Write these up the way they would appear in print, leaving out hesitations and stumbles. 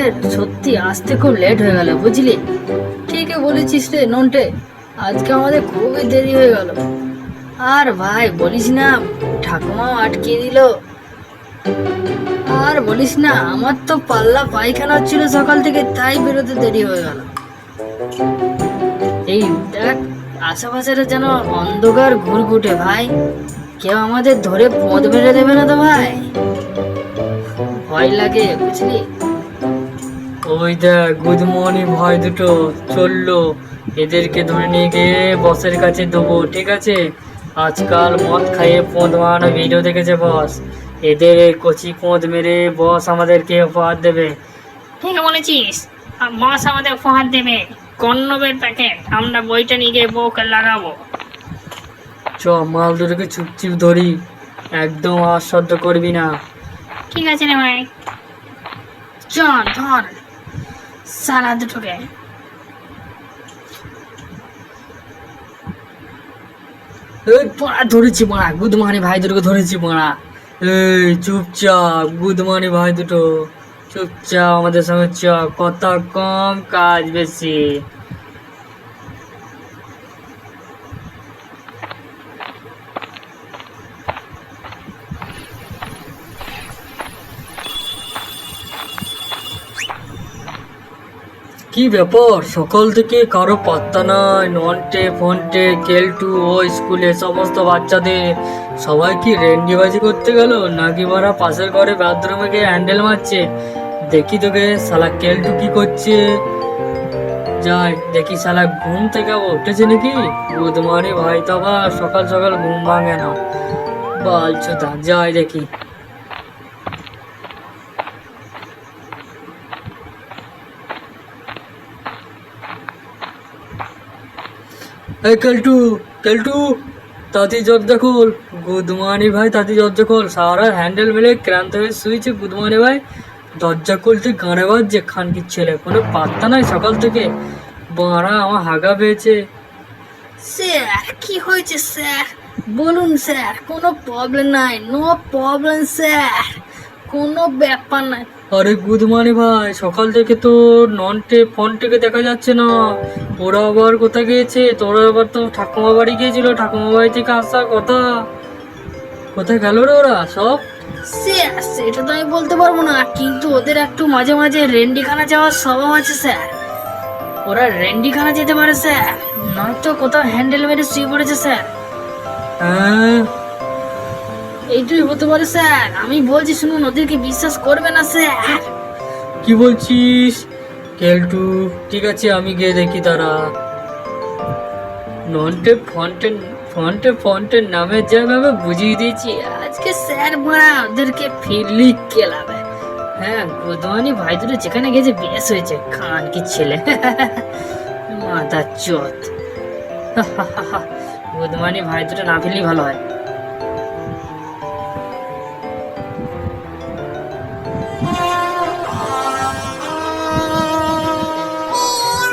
আমাদের সত্যি আসতে খুব লেট হয়ে গেল, বুঝলি? ঠিকই বলেছিস রে নন্টে, আজকে আমাদের খুবই দেরি হয়ে গেল। আর ভাই বলিস না, ঠাকুমাও আটকে দিল। আর বলিস না, আমার তো পাল্লা পায়খানা ছিল সকাল থেকে, তাই বেরোতে দেরি হয়ে গেল। এই দেখ, আশেপাশে যেন অন্ধকার ঘুরঘুটে ভাই, কেউ আমাদের ধরে পথ বেড়ে দেবে না তো ভাই? ভয় লাগে, বুঝলি? ওই দেখ গুড মর্নিং ভাই দুটো চললো, এদেরকে ধরে নিয়ে গিয়ে বসের কাছে দেবো, ঠিক আছে? আজকাল মদ খাইয়ে পোঁদ মারানো ভিডিও দেখেছে বস, এদের এই কচি পোঁদ মেরে বস আমাদেরকে উপহার দেবে। ঠিক বলেছিস, বস আমাদের উপহার দেবে কন্নবের প্যাকেট, আমরা বইটা নিয়ে গিয়ে বউকে লাগাবো। চ মাল দুটোকে চুপচিপ ধরি, একদম আশ্চর্য করবি না। ঠিক আছে রে ভাই, চল ধর সারা দুটোকে। এই পড়া ধরেছি পড়া, গুদমানি ভাই দুটোকে ধরেছি পড়া। এই চুপচাপ গুদমানি ভাই দুটো, চুপচাপ আমাদের সঙ্গে চ, কথা কম কাজ বেশি। কি ব্যাপার, সকাল থেকে কারো পাত্তা নাই? নন্টে ফন্টে কেলটু ও স্কুলে সমস্ত বাচ্চাদের সবাই কি রেন্ডিবাজি করতে গেল, নাকি মারা পাশের ঘরে বাথরুমে গিয়ে হ্যান্ডেল মারছে? দেখি তোকে শালা কেলটু কি করছে, যাই দেখি। শালা ঘুম থেকে উঠেছে নাকি? বুধমানি ভাই তো আবার সকাল সকাল ঘুম ভাঙে না, বালচোদা, যাই দেখি। এই কেলটু, কেলটু, তাঁতি দরজা খোল। গুদমানি ভাই তাঁতি দরজা খোল, সারা হ্যান্ডেল মেলে ক্লান্ত হয়ে শুয়েছে গুদমানি ভাই, দরজা খুলতে গানে বাজছে খানকির ছেলে, কোনো পাত্তা নাই সকাল থেকে। বাড়া আমার হাগা পেয়েছে। স্যার কি হয়েছে স্যার? বলুন স্যার, কোনো প্রবলেম নাই, নো প্রবলেম স্যার, কোনো ব্যাপার নাই। আরে গুদমানি ভাই, সকাল থেকে তো নন্টে ফন্টেকে দেখা যাচ্ছে না, ওরা আবার কোথায় গিয়েছে? তোরা আবার তো ঠাকুমা বাড়ি গিয়েছিল, ঠাকুমা বাড়ি থেকে আসার কথা, কোথায় গেল রে ওরা সব? স্যার সেটা তো আমি বলতে পারবো না, কিন্তু ওদের একটু মাঝে মাঝে রেন্ডিখানা যাওয়ার স্বভাব আছে স্যার। ওরা রেন্ডিখানা যেতে পারে স্যার, নয়তো কোথাও হ্যান্ডেল মেরে শুয়ে পড়েছে স্যার। হ্যাঁ, এইটাই হতে পারে স্যার, আমি বলছি শুনুন, ওদেরকে বিশ্বাস করবে না স্যার। কি বলছিস কেলটু? ঠিক আছে আমি গিয়ে দেখি তারা। নন্টে ফন্টেন ফন্টে ফন্টের নামে যেভাবে বুঝিয়ে দিয়েছি, আজকে স্যার মারা ওদেরকে ফিরলি কেলাবে। হ্যাঁ, গোদওয়ানি ভাই দুটো যেখানে গেছে বেশ হয়েছে, খান কি ছেলে মাথা চোত। গোদওয়ানি ভাই দুটো না ফিরলেই ভালো হয়।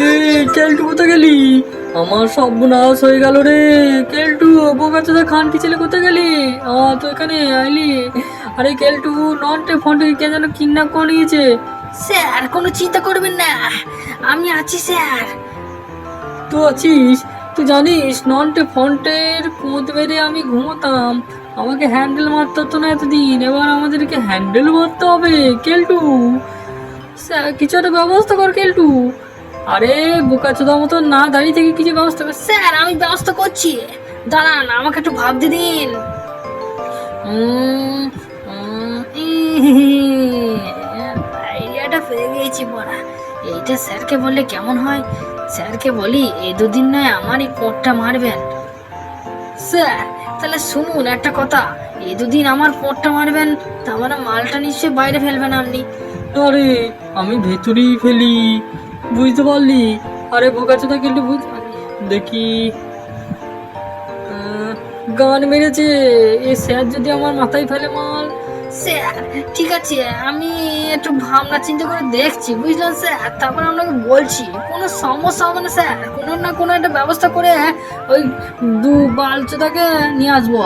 এই কেলটু কোথায় গেলি? আমার সর্বনাশ হয়ে গেল রে কেলটু, বোকাচোদা খান কি ছেলে কোথায় গেলি? তো এখানে আইলি? আরে কেলটু, নন্টে ফন্টে কে যেন কিডন্যাপ করে নিয়েছে। স্যার কোনো চিন্তা করবেন না, আমি আছি স্যার। তুই আছিস? তুই জানিস নন্টে ফন্টের পোঁত মেরে আমি ঘুমোতাম, আমাকে হ্যান্ডেল মারতে হতো না এতদিন, এবার আমাদেরকে হ্যান্ডেল মারতে হবে। কেলটু স্যার কিছু একটা ব্যবস্থা কর কেলটু। আরে বোকাচোদা মতো না দাঁড়িয়ে থেকে কিছু ব্যবস্থা কর। স্যার আমি ব্যবস্থা করছি, দাঁড়ান আমাকে একটু ভাবতে দিন। আইডিয়াটা পেয়ে গেছি বড়া, এইটা স্যারকে বললে কেমন হয়? স্যারকে বলি এই দুদিন নয় আমারই পোঁটটা মারবেন। স্যার তাহলে শুনুন একটা কথা, এই দুদিন আমার পোঁটটা মারবেন, তার মানে মালটা নিশ্চয়ই বাইরে ফেলবেন আপনি। আরে আমি ভেতরেই ফেলি, বুঝতে পারলি? আরে বোকাচোদা কিন্তু বুঝতে পারলি। দেখি, গান মেরেছে, এ স্যার যদি আমার মাথায় ফেলে মাল। স্যার ঠিক আছে, আমি একটু ভাবনা চিন্তা করে দেখছি, বুঝলেন স্যার, তারপর আপনাকে বলছি। কোনো সমস্যা হবে না স্যার, কোনো না কোনো একটা ব্যবস্থা করে ওই দু বালচোদাকে নিয়ে আসবো।